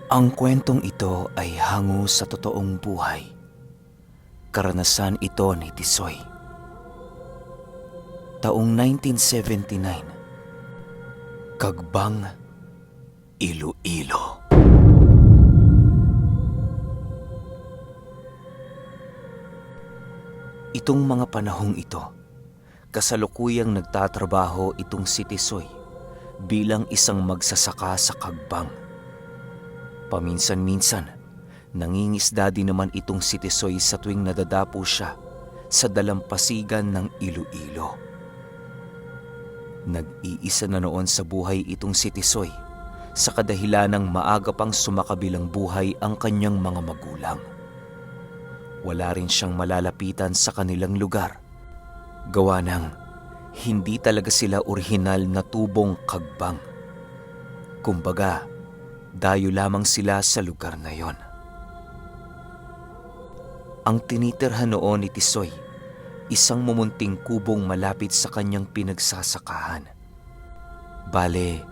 Ang kwentong ito ay hango sa totoong buhay. Karanasan ito ni Tisoy. Taong 1979, Kagbang, Iloilo. Itong mga panahong ito, kasalukuyang nagtatrabaho itong si Tisoy bilang isang magsasaka sa Kagbang. Paminsan-minsan, nangingisda din naman itong si Tisoy sa tuwing nadadapo siya sa dalampasigan ng Iloilo. Nag-iisa na noon sa buhay itong si Tisoy sa kadahilanang maaga pang sumakabilang buhay ang kanyang mga magulang. Wala rin siyang malalapitan sa kanilang lugar. Gawa ng hindi talaga sila orihinal na tubong Kagbang. Kumbaga, dayo lamang sila sa lugar na yon. Ang tinitirhan noon ni Tisoy, isang mumunting kubong malapit sa kanyang pinagsasakahan. Bale,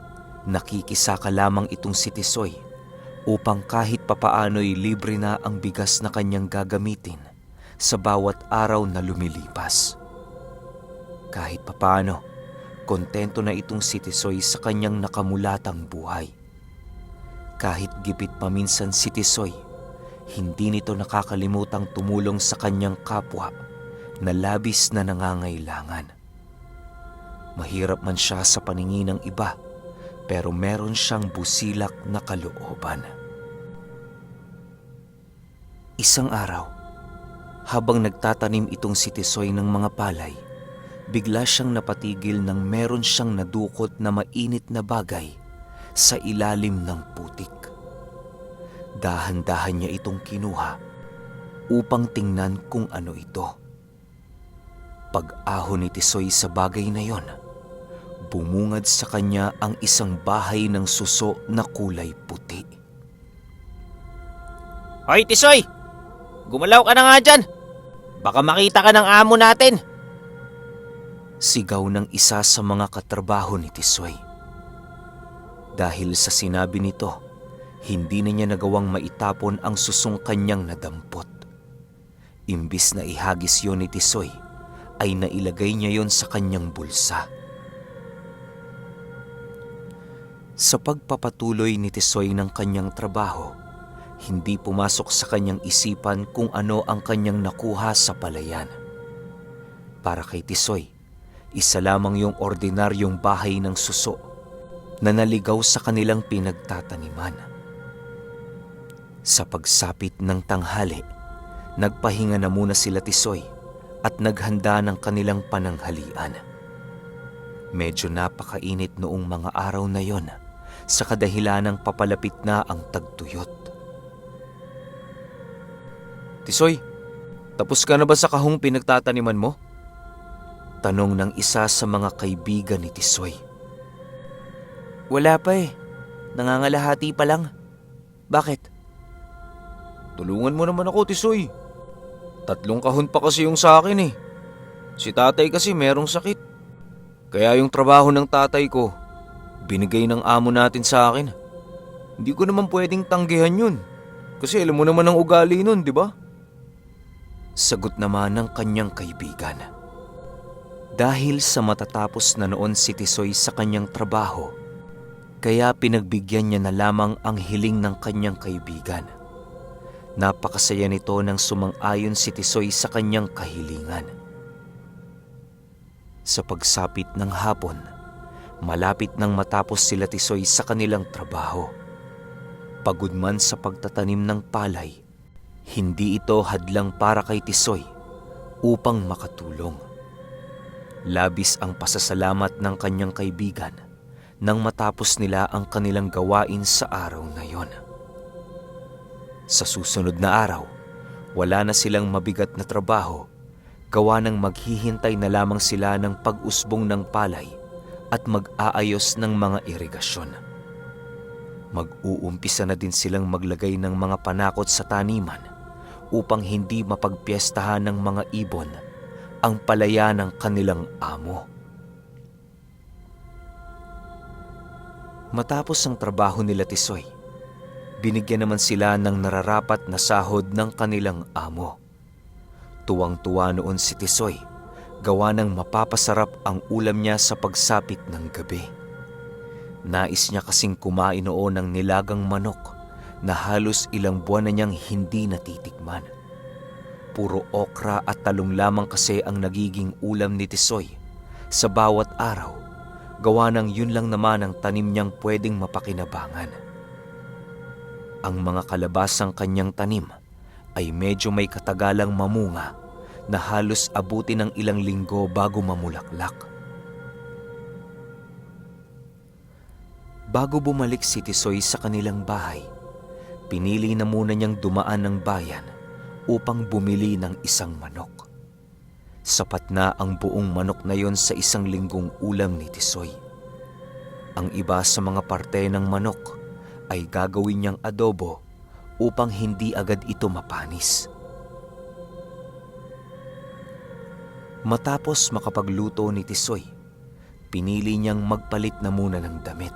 nakikisaka lamang itong si Tisoy upang kahit papaano'y libre na ang bigas na kanyang gagamitin sa bawat araw na lumilipas. Kahit papaano, kontento na itong si Tisoy sa kanyang nakamulatang buhay. Kahit gipit paminsan si Tisoy, hindi nito nakakalimutang tumulong sa kanyang kapwa na labis na nangangailangan. Mahirap man siya sa paningin ng iba, pero meron siyang busilak na kalooban. Isang araw, habang nagtatanim itong si Tisoy ng mga palay, bigla siyang napatigil nang meron siyang nadukot na mainit na bagay sa ilalim ng putik. Dahan-dahan niya itong kinuha upang tingnan kung ano ito. Pag-ahon ni Tisoy sa bagay na yon, bumungad sa kanya ang isang bahay ng suso na kulay puti. Hoy, Tisoy! Gumalaw ka na nga dyan! Baka makita ka ng amo natin! Sigaw ng isa sa mga katrabaho ni Tisoy. Dahil sa sinabi nito, hindi na niya nagawang maitapon ang susong kanyang nadampot. Imbis na ihagis yon ni Tisoy, ay nailagay niya yon sa kanyang bulsa. Sa pagpapatuloy ni Tisoy ng kanyang trabaho, hindi pumasok sa kanyang isipan kung ano ang kanyang nakuha sa palayan. Para kay Tisoy, isa lamang yung ordinaryong bahay ng suso na naligaw sa kanilang pinagtataniman. Sa pagsapit ng tanghali, nagpahinga na muna sila Tisoy at naghanda ng kanilang pananghalian. Medyo napakainit noong mga araw na yon sa kadahilanang papalapit na ang tagtuyot. Tisoy, tapos ka na ba sa kahong pinagtataniman mo? Tanong ng isa sa mga kaibigan ni Tisoy. Wala pa eh. Nangangalahati pa lang. Bakit? Tulungan mo naman ako, Tisoy. 3 kahon pa kasi yung sa akin eh. Si tatay kasi merong sakit. Kaya yung trabaho ng tatay ko, binigay ng amo natin sa akin. Hindi ko naman pwedeng tanggihan yun. Kasi alam mo naman ang ugali nun, di ba? Sagot naman ng kanyang kaibigan. Dahil sa matatapos na noon si Tisoy sa kanyang trabaho, kaya pinagbigyan niya na lamang ang hiling ng kanyang kaibigan. Napakasaya nito nang sumang-ayon si Tisoy sa kanyang kahilingan. Sa pagsapit ng hapon, malapit nang matapos sila Tisoy sa kanilang trabaho. Pagod man sa pagtatanim ng palay, hindi ito hadlang para kay Tisoy upang makatulong. Labis ang pasasalamat ng kanyang kaibigan nang matapos nila ang kanilang gawain sa araw na yon. Sa susunod na araw, wala na silang mabigat na trabaho, gawa ng maghihintay na lamang sila ng pag-usbong ng palay at mag-aayos ng mga irigasyon. Mag-uumpisa na din silang maglagay ng mga panakot sa taniman upang hindi mapagpiestahan ng mga ibon ang palaya ng kanilang amo. Matapos ang trabaho nila Tisoy, binigyan naman sila ng nararapat na sahod ng kanilang amo. Tuwang-tuwa noon si Tisoy, gawa ng mapapasarap ang ulam niya sa pagsapit ng gabi. Nais niya kasing kumain noon ng nilagang manok na halos ilang buwan na niyang hindi natitikman. Puro okra at talong lamang kasi ang nagiging ulam ni Tisoy sa bawat araw, gawa ng yun lang naman ang tanim niyang pwedeng mapakinabangan. Ang mga kalabasang kanyang tanim ay medyo may katagalang mamunga na halos abutin ng ilang linggo bago mamulaklak. Bago bumalik si Tisoy sa kanilang bahay, pinili na muna niyang dumaan ng bayan upang bumili ng isang manok. Sapat na ang buong manok na yon sa isang linggong ulam ni Tisoy. Ang iba sa mga parte ng manok ay gagawin niyang adobo upang hindi agad ito mapanis. Matapos makapagluto ni Tisoy, pinili niyang magpalit na muna ng damit.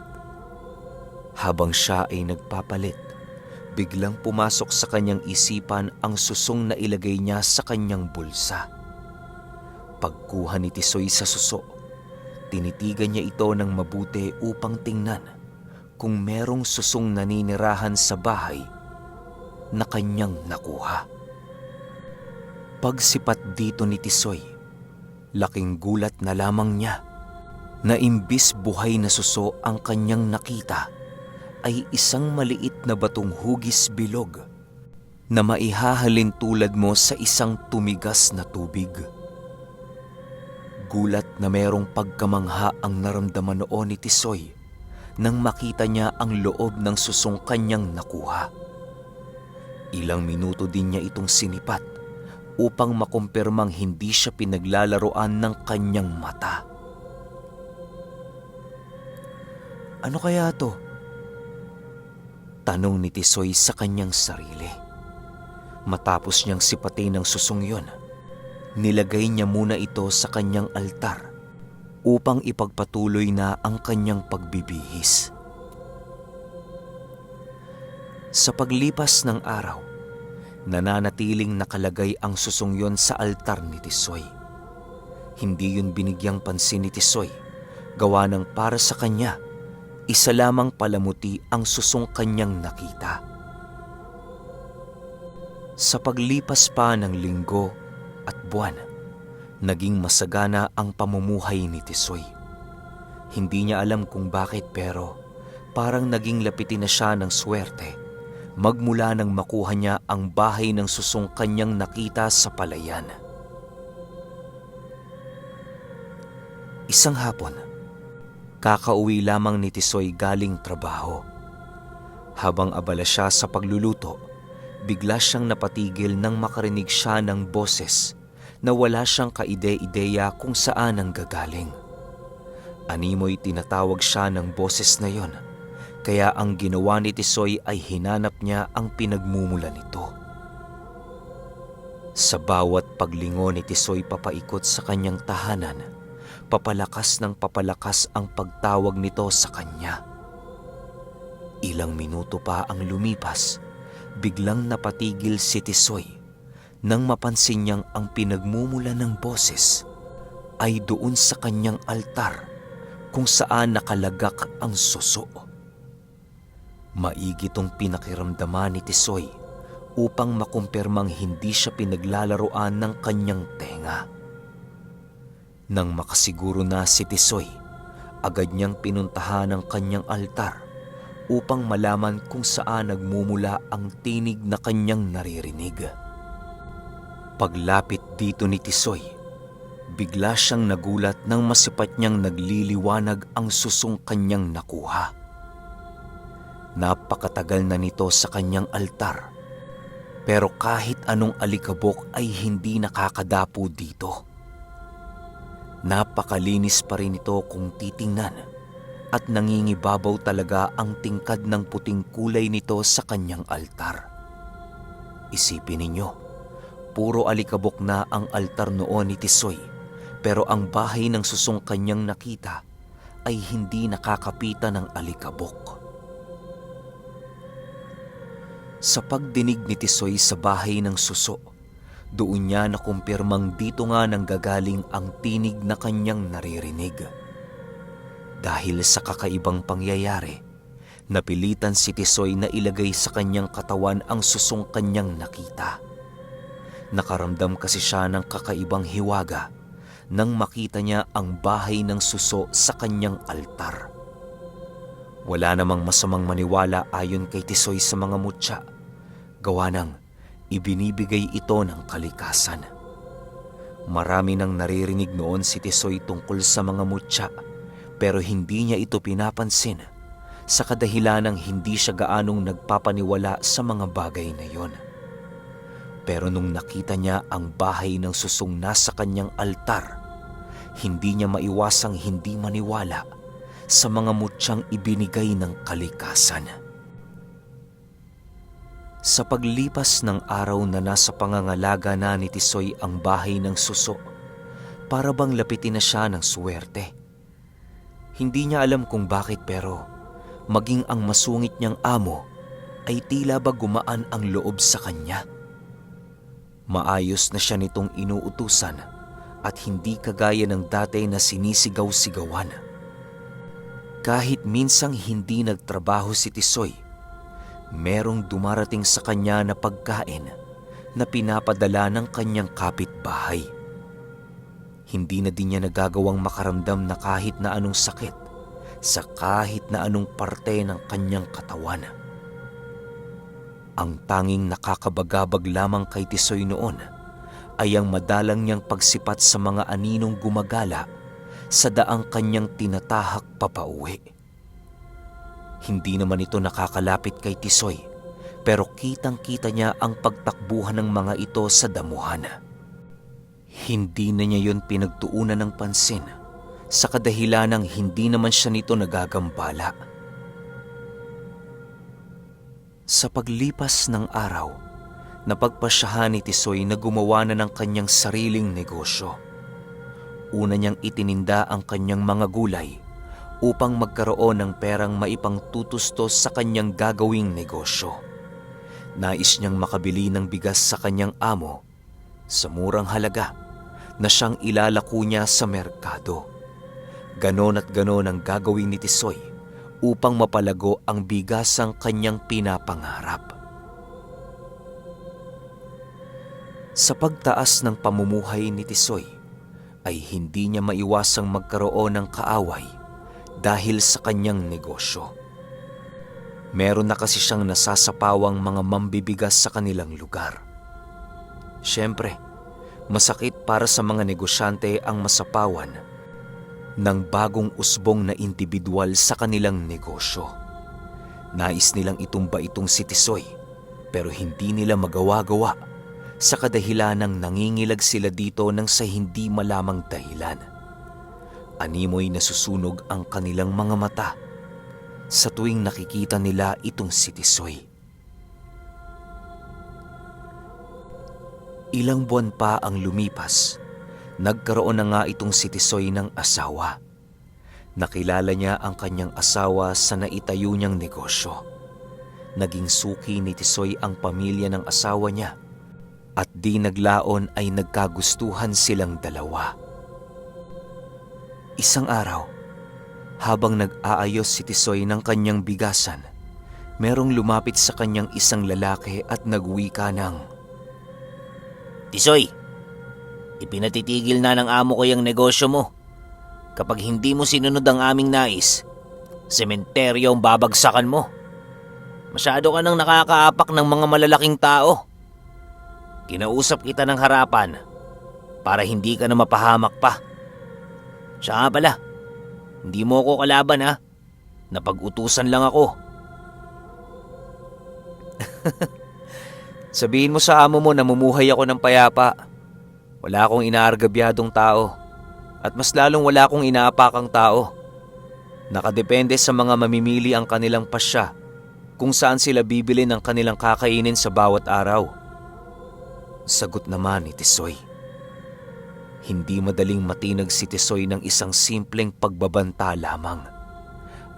Habang siya ay nagpapalit, biglang pumasok sa kanyang isipan ang susong na ilagay niya sa kanyang bulsa. Pagkuha ni Tisoy sa suso, tinitigan niya ito ng mabuti upang tingnan kung merong susong naninirahan sa bahay na kanyang nakuha. Pagsipat dito ni Tisoy, laking gulat na lamang niya na imbis buhay na suso ang kanyang nakita, ay isang maliit na batong hugis bilog na maihahalin tulad mo sa isang tumigas na tubig. Gulat na merong pagkamangha ang naramdaman noon ni Tisoy nang makita niya ang loob ng susong kanyang nakuha. Ilang minuto din niya itong sinipat upang makumpirmang hindi siya pinaglalaroan ng kanyang mata. Ano kaya to? Tanong ni Tisoy sa kanyang sarili. Matapos niyang sipatin ang susong yon, nilagay niya muna ito sa kanyang altar upang ipagpatuloy na ang kanyang pagbibihis. Sa paglipas ng araw, nananatiling nakalagay ang susong yon sa altar ni Tisoy. Hindi yun binigyang pansin ni Tisoy, gawa ng para sa kanya, isa lamang palamuti ang susong kanyang nakita. Sa paglipas pa ng linggo at buwan, naging masagana ang pamumuhay ni Tisoy. Hindi niya alam kung bakit pero parang naging lapitin na siya ng swerte magmula nang makuha niya ang bahay ng susong kanyang nakita sa palayan. Isang hapon, kakauwi lamang ni Tisoy galing trabaho. Habang abala siya sa pagluluto, bigla siyang napatigil nang makarinig siya ng boses na wala siyang kaide-ideya kung saan ang gagaling. Animoy tinatawag siya ng boses na yon, kaya ang ginawa ni Tisoy ay hinanap niya ang pinagmumula nito. Sa bawat paglingon ni Tisoy papaikot sa kanyang tahanan, papalakas ng papalakas ang pagtawag nito sa kanya. Ilang minuto pa ang lumipas, biglang napatigil si Tisoy nang mapansin niyang ang pinagmumula ng boses ay doon sa kanyang altar kung saan nakalagak ang suso. Maigi itong pinakiramdaman ni Tisoy upang makumpirmang hindi siya pinaglalaroan ng kanyang tenga. Nang makasiguro na si Tisoy, agad niyang pinuntahan ang kanyang altar upang malaman kung saan nagmumula ang tinig na kanyang naririnig. Paglapit dito ni Tisoy, bigla siyang nagulat nang masipat niyang nagliliwanag ang susong kanyang nakuha. Napakatagal na nito sa kanyang altar, pero kahit anong alikabok ay hindi nakakadapo dito. Napakalinis pa rin ito kung titingnan at nangingibabaw talaga ang tingkad ng puting kulay nito sa kanyang altar. Isipin ninyo, puro alikabok na ang altar noon ni Tisoy, pero ang bahay ng susong kanyang nakita ay hindi nakakapita ng alikabok. Sa pagdinig ni Tisoy sa bahay ng suso, doon niya nakumpirmang dito nga nanggagaling ang tinig na kanyang naririnig. Dahil sa kakaibang pangyayari, napilitan si Tisoy na ilagay sa kanyang katawan ang susong kanyang nakita. Nakaramdam kasi siya ng kakaibang hiwaga nang makita niya ang bahay ng suso sa kanyang altar. Wala namang masamang maniwala ayon kay Tisoy sa mga mutya, gawa ng ibinibigay ito ng kalikasan. Marami nang naririnig noon si Tisoy tungkol sa mga mutya, pero hindi niya ito pinapansin sa kadahilanang hindi siya gaanong nagpapaniwala sa mga bagay na yon. Pero nung nakita niya ang bahay ng susong nasa kanyang altar, hindi niya maiwasang hindi maniwala sa mga mutyang ibinigay ng kalikasan. Sa paglipas ng araw na nasa pangangalaga na ni Tisoy ang bahay ng suso, para bang lapitin na siya ng swerte. Hindi niya alam kung bakit, pero maging ang masungit niyang amo ay tila ba gumaan ang loob sa kanya. Maayos na siya nitong inuutusan at hindi kagaya ng dati na sinisigaw-sigawan. Kahit minsang hindi nagtrabaho si Tisoy, merong dumarating sa kanya na pagkain na pinapadala ng kanyang kapitbahay. Hindi na din niya nagagawang makaramdam na kahit na anong sakit sa kahit na anong parte ng kanyang katawan. Ang tanging nakakabagabag lamang kay Tisoy noon ay ang madalang niyang pagsipat sa mga aninong gumagala sa daang kanyang tinatahak papauwi. Hindi naman ito nakakalapit kay Tisoy, pero kitang-kita niya ang pagtakbuhan ng mga ito sa damuhan. Hindi na niya yon pinagtuunan ng pansin sa kadahilanang hindi naman siya nito nagagambala. Sa paglipas ng araw, napagpasyahan ni Tisoy na gumawa na ng kanyang sariling negosyo. Una niyang itininda ang kanyang mga gulay upang magkaroon ng perang maipangtutustos sa kanyang gagawing negosyo. Nais niyang makabili ng bigas sa kanyang amo sa murang halaga na siyang ilalako niya sa merkado. Ganon at ganon ang gagawin ni Tisoy upang mapalago ang bigasang kanyang pinapangarap. Sa pagtaas ng pamumuhay ni Tisoy, ay hindi niya maiwasang magkaroon ng kaaway dahil sa kanyang negosyo. Meron na kasi siyang nasasapawang mga mambibigas sa kanilang lugar. Siyempre, masakit para sa mga negosyante ang masapawan ng bagong usbong na indibidwal sa kanilang negosyo. Nais nilang itumba itong si Tisoy, pero hindi nila magawa-gawa sa kadahilanang nangingilag sila dito ng sa hindi malamang dahilan. Animoy nasusunog ang kanilang mga mata sa tuwing nakikita nila itong si Tisoy. Ilang buwan pa ang lumipas, nagkaroon na nga itong si Tisoy ng asawa. Nakilala niya ang kanyang asawa sa naitayo niyang negosyo. Naging suki ni Tisoy ang pamilya ng asawa niya at di naglaon ay nagkagustuhan silang dalawa. Isang araw, habang nag-aayos si Tisoy ng kanyang bigasan, merong lumapit sa kanyang isang lalaki at nagwika ng, Tisoy, ipinatitigil na ng amo ko yung negosyo mo. Kapag hindi mo sinunod ang aming nais, sementeryo ang babagsakan mo. Masyado ka nang nakakaapak ng mga malalaking tao. Kinausap kita ng harapan para hindi ka na mapahamak pa. Siya nga pala, hindi mo ako kalaban ha. Napag-utusan lang ako. Sabihin mo sa amo mo na namumuhay ako ng payapa. Wala akong inaargabyadong tao at mas lalong wala akong inaapakang tao. Nakadepende sa mga mamimili ang kanilang pasya kung saan sila bibili ng kanilang kakainin sa bawat araw. Sagot naman ni Tisoy. Hindi madaling matinag si Tisoy ng isang simpleng pagbabanta lamang.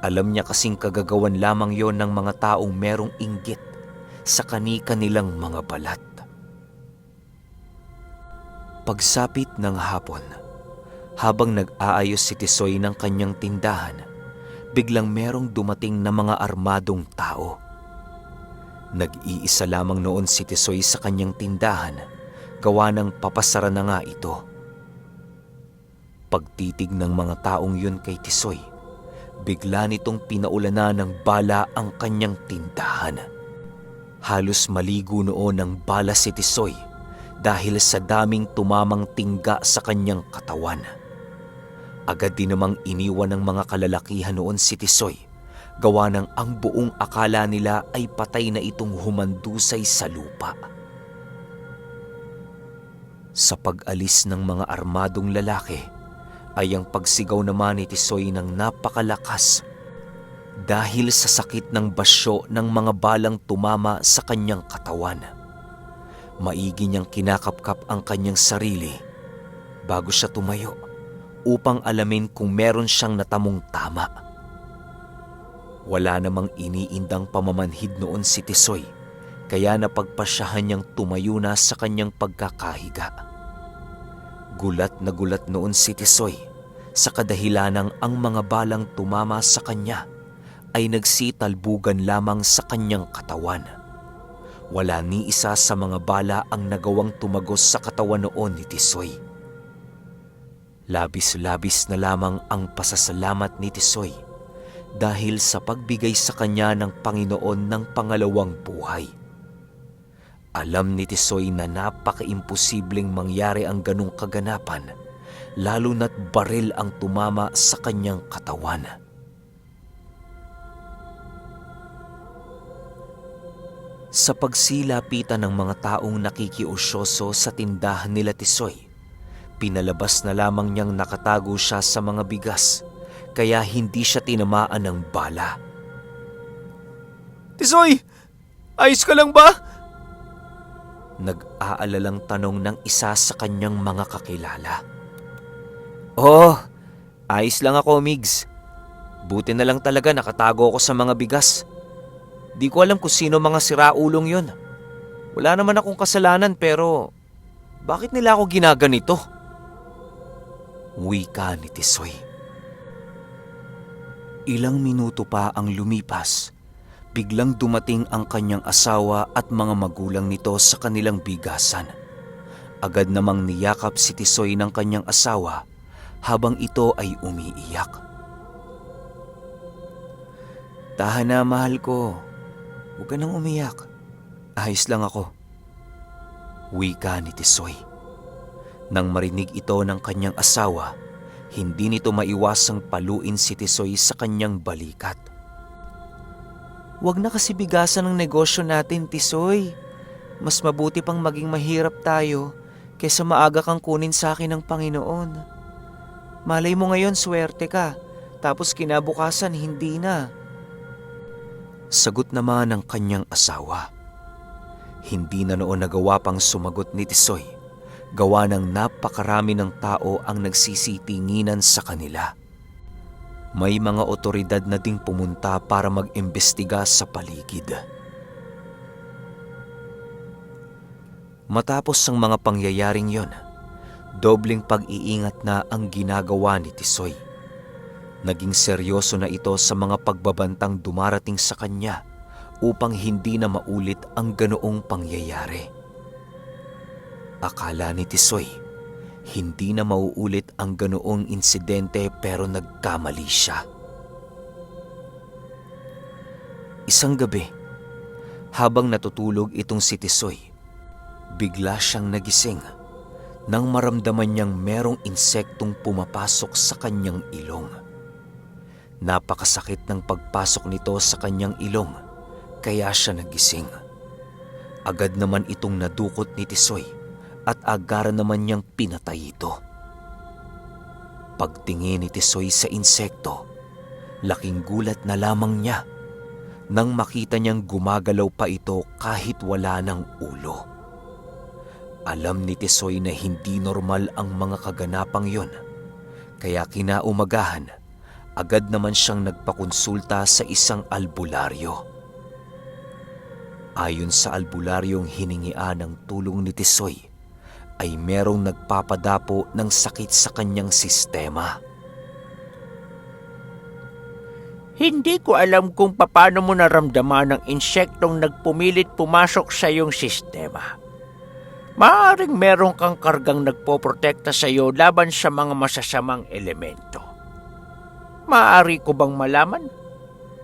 Alam niya kasing kagagawan lamang yon ng mga taong merong inggit sa kani-kanilang mga balat. Pagsapit ng hapon, habang nag-aayos si Tisoy ng kanyang tindahan, biglang merong dumating na mga armadong tao. Nag-iisa lamang noon si Tisoy sa kanyang tindahan, gawa ng papasara na nga ito. Pagtitig ng mga taong yun kay Tisoy, bigla nitong pinaulanan ng bala ang kanyang tindahan. Halos maligo noon ng bala si Tisoy dahil sa daming tumamang tingga sa kanyang katawan. Agad din namang iniwan ng mga kalalakihan noon si Tisoy, gawa ng ang buong akala nila ay patay na itong humandusay sa lupa. Sa pag-alis ng mga armadong lalaki, ay ang pagsigaw naman ni Tisoy ng napakalakas dahil sa sakit ng basyo ng mga balang tumama sa kanyang katawan. Maigi niyang kinakapkap ang kanyang sarili bago siya tumayo upang alamin kung meron siyang natamong tama. Wala namang iniindang pamamanhid noon si Tisoy, kaya napagpasyahan niyang tumayo na sa kanyang pagkakahiga. Gulat na gulat noon si Tisoy sa kadahilanang ang mga balang tumama sa kanya ay nagsitalbugan lamang sa kanyang katawan. Wala ni isa sa mga bala ang nagawang tumagos sa katawan noon ni Tisoy. Labis-labis na lamang ang pasasalamat ni Tisoy dahil sa pagbigay sa kanya ng Panginoon ng pangalawang buhay. Alam ni Tisoy na napaka-imposibleng mangyari ang ganong kaganapan, lalo na't baril ang tumama sa kanyang katawan. Sa pagsilapitan ng mga taong nakikiusyoso sa tindahan nila Tisoy, pinalabas na lamang niyang nakatago siya sa mga bigas, kaya hindi siya tinamaan ng bala. Tisoy! Ayos ka lang ba? Nag-aalalang tanong ng isa sa kanyang mga kakilala. Oh, ayos lang ako, Migs. Buti na lang talaga nakatago ako sa mga bigas. Di ko alam kung sino mga siraulong yun. Wala naman akong kasalanan pero bakit nila ako ginaganito? Wika ni Tisoy. Ilang minuto pa ang lumipas, biglang dumating ang kanyang asawa at mga magulang nito sa kanilang bigasan. Agad namang niyakap si Tisoy ng kanyang asawa habang ito ay umiiyak. Tahan na, mahal ko. Huwag ka nang umiyak. Ayos lang ako. Wika ni Tisoy. Nang marinig ito ng kanyang asawa, hindi nito maiwasang paluin si Tisoy sa kanyang balikat. Huwag na kasi bigasan ang negosyo natin, Tisoy. Mas mabuti pang maging mahirap tayo kaysa maaga kang kunin sa akin ng Panginoon. Malay mo ngayon swerte ka, tapos kinabukasan hindi na. Sagot naman ng kanyang asawa. Hindi na noon nagawa pang sumagot ni Tisoy, gawa ng napakarami ng tao ang nagsisitinginan sa kanila. May mga otoridad na ding pumunta para mag-imbestiga sa paligid. Matapos ang mga pangyayaring yon, dobleng pag-iingat na ang ginagawa ni Tisoy. Naging seryoso na ito sa mga pagbabantang dumarating sa kanya upang hindi na maulit ang ganoong pangyayari. Akala ni Tisoy, hindi na mauulit ang ganoong insidente pero nagkamali siya. Isang gabi, habang natutulog itong si Tisoy, bigla siyang nagising nang maramdaman niyang merong insektong pumapasok sa kanyang ilong. Napakasakit ng pagpasok nito sa kanyang ilong, kaya siya nagising. Agad naman itong nadukot ni Tisoy at agaran naman niyang pinatay ito. Pagtingin ni Tisoy sa insekto, laking gulat na lamang niya nang makita niyang gumagalaw pa ito kahit wala ng ulo. Alam ni Tisoy na hindi normal ang mga kaganapang yon, kaya kinaumagahan, agad naman siyang nagpakonsulta sa isang albularyo. Ayon sa albularyong hiningian ng tulong ni Tisoy, ay merong nagpapadapo ng sakit sa kanyang sistema. Hindi ko alam kung paano mo naramdaman ang insektong nagpumilit pumasok sa iyong sistema. Maaaring meron kang kargang nagpoprotekta sa iyo laban sa mga masasamang elemento. Maaari ko bang malaman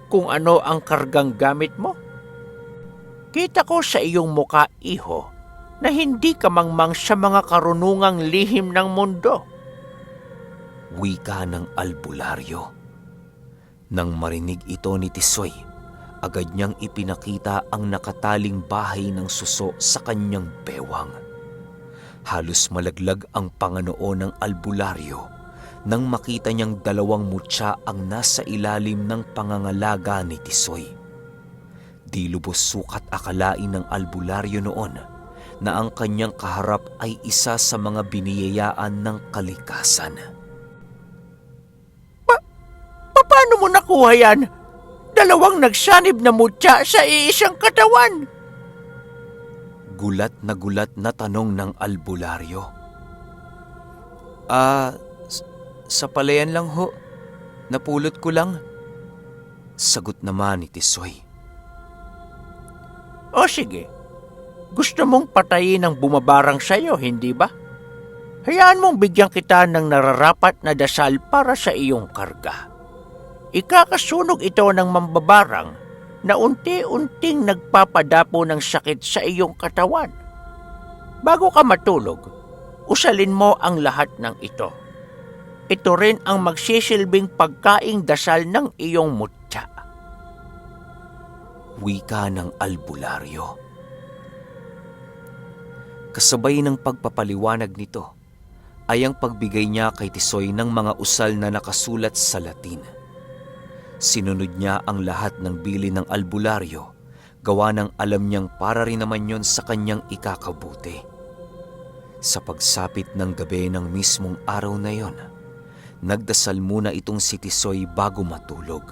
kung ano ang kargang gamit mo? Kita ko sa iyong muka, iho, na hindi ka mangmang sa mga karunungang lihim ng mundo. Wika ng albularyo. Nang marinig ito ni Tisoy, agad niyang ipinakita ang nakataling bahay ng suso sa kanyang bewang. Halos malaglag ang panganoo ng albularyo nang makita niyang dalawang mutya ang nasa ilalim ng pangangalaga ni Tisoy. Di lubos sukat akalain ng albularyo noon na ang kanyang kaharap ay isa sa mga biniyayaan ng kalikasan. Paano mo nakuha yan? Dalawang nagsanib na mutya sa iisang katawan. Gulat na tanong ng albularyo. Sa palayan lang ho. Napulot ko lang. Sagot naman ni Tisoy. O sige, gusto mong patayin ang bumabarang sa iyo, hindi ba? Hayaan mong bigyan kita ng nararapat na dasal para sa iyong karga. Ikakasunog ito ng mambabarang na unti-unting nagpapadapo ng sakit sa iyong katawan. Bago ka matulog, usalin mo ang lahat ng ito. Ito rin ang magsisilbing pagkaing dasal ng iyong mutya. Wika ng albularyo. Kasabay ng pagpapaliwanag nito ay ang pagbigay niya kay Tisoy ng mga usal na nakasulat sa Latin. Sinunod niya ang lahat ng bilin ng albularyo, gawa ng alam niyang para rin naman yon sa kanyang ikakabuti. Sa pagsapit ng gabi ng mismong araw na yon, nagdasal muna itong si Tisoy bago matulog.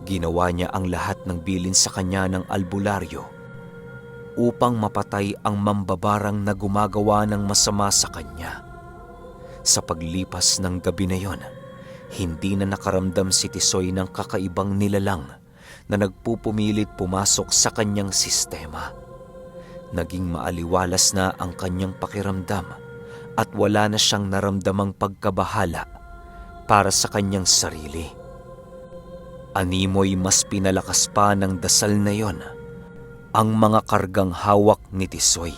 Ginawa niya ang lahat ng bilin sa kanya ng albularyo upang mapatay ang mambabarang na gumagawa ng masama sa kanya. Sa paglipas ng gabi na yon, hindi na nakaramdam si Tisoy ng kakaibang nilalang na nagpupumilit pumasok sa kanyang sistema. Naging maaliwalas na ang kanyang pakiramdam at wala na siyang naramdamang pagkabahala para sa kanyang sarili. Animoy mas pinalakas pa ng dasal na yon ang mga kargang hawak ni Tisoy.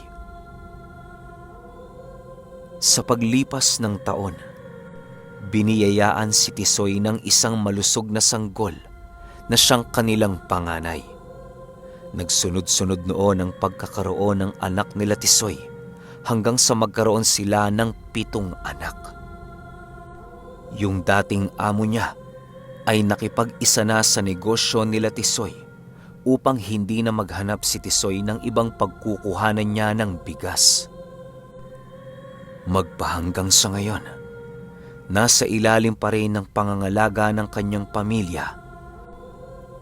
Sa paglipas ng taon, biniyayaan si Tisoy ng isang malusog na sanggol na siyang kanilang panganay. Nagsunod-sunod noon ang pagkakaroon ng anak nila Tisoy hanggang sa magkaroon sila ng 7 anak. Yung dating amo niya ay nakipag-isa na sa negosyo nila Tisoy upang hindi na maghanap si Tisoy ng ibang pagkukuhanan niya ng bigas. Magpahanggang sa ngayon, nasa ilalim pa rin ng pangangalaga ng kanyang pamilya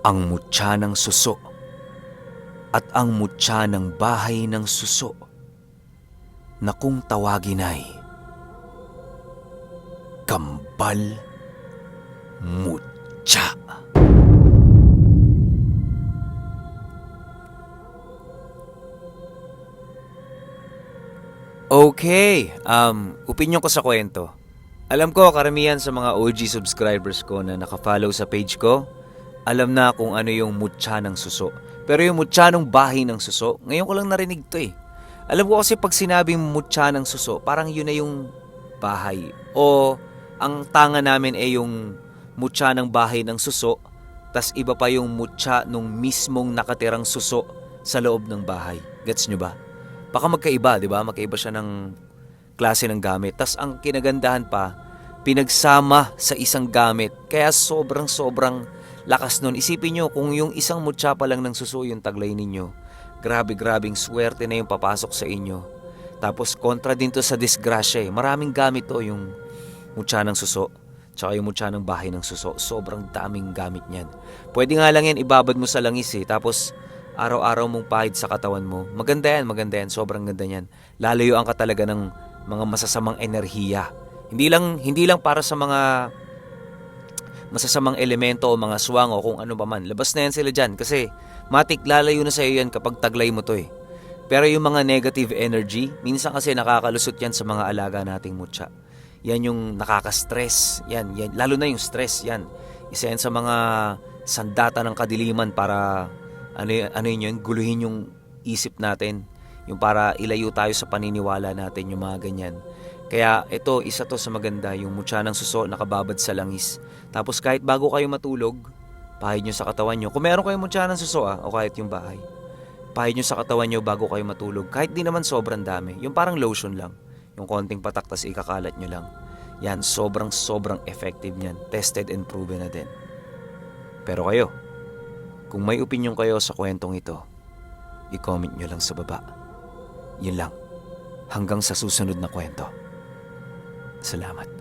ang mutya ng suso at ang mutya ng bahay ng suso na kung tawagin ay Kambal Mutya. Okay, opinyon ko sa kwento. Alam ko karamihan sa mga OG subscribers ko na nakafollow sa page ko, alam na kung ano yung mutya ng suso. Pero yung mutya ng bahay ng suso, ngayon ko lang narinig to eh. Alam ko kasi pag sinabing mutya ng suso, parang yun na yung bahay. O ang tanga namin ay yung mutya ng bahay ng suso, tas iba pa yung mutya nung mismong nakatirang suso sa loob ng bahay. Gets nyo ba? Baka magkaiba, di ba? Magkaiba siya ng klase ng gamit. Tas ang kinagandahan pa, pinagsama sa isang gamit. Kaya sobrang lakas nun. Isipin nyo, kung yung isang mutya pa lang ng suso yung taglay ninyo, grabing swerte na yung papasok sa inyo. Tapos kontra din to sa disgrasya eh. Maraming gamit to yung mutya ng suso. Tsaka yung mutya ng bahay ng suso. Sobrang daming gamit niyan. Pwede nga lang yan ibabad mo sa langis eh. Tapos araw-araw mong pahid sa katawan mo, maganda yan, sobrang ganda yan. Lalayuan ka talaga ng mga masasamang enerhiya. Hindi lang para sa mga masasamang elemento o mga swang o kung ano pa man. Labas na yan sila dyan kasi matik lalayo na sa iyo yan kapag taglay mo to eh. Pero yung mga negative energy, minsan kasi nakakalusot yan sa mga alaga nating mutya. Yan yung nakaka-stress. Yan. Lalo na yung stress. Yan. Isa yan sa mga sandata ng kadiliman para guluhin yung isip natin. Yung para ilayo tayo sa paniniwala natin, yung mga ganyan. Kaya ito, isa to sa maganda, yung mutya ng suso nakababad sa langis. Tapos kahit bago kayo matulog, pahid nyo sa katawan nyo. Kung meron kayong mutya ng suso o kahit yung bahay, pahid nyo sa katawan nyo bago kayo matulog. Kahit di naman sobrang dami. Yung parang lotion lang. Yung konting patak tas ikakalat nyo lang. Yan, sobrang effective niyan. Tested and proven na din. Pero kayo, kung may opinion kayo sa kwentong ito, i-comment nyo lang sa baba. Yun lang. Hanggang sa susunod na kwento. Salamat.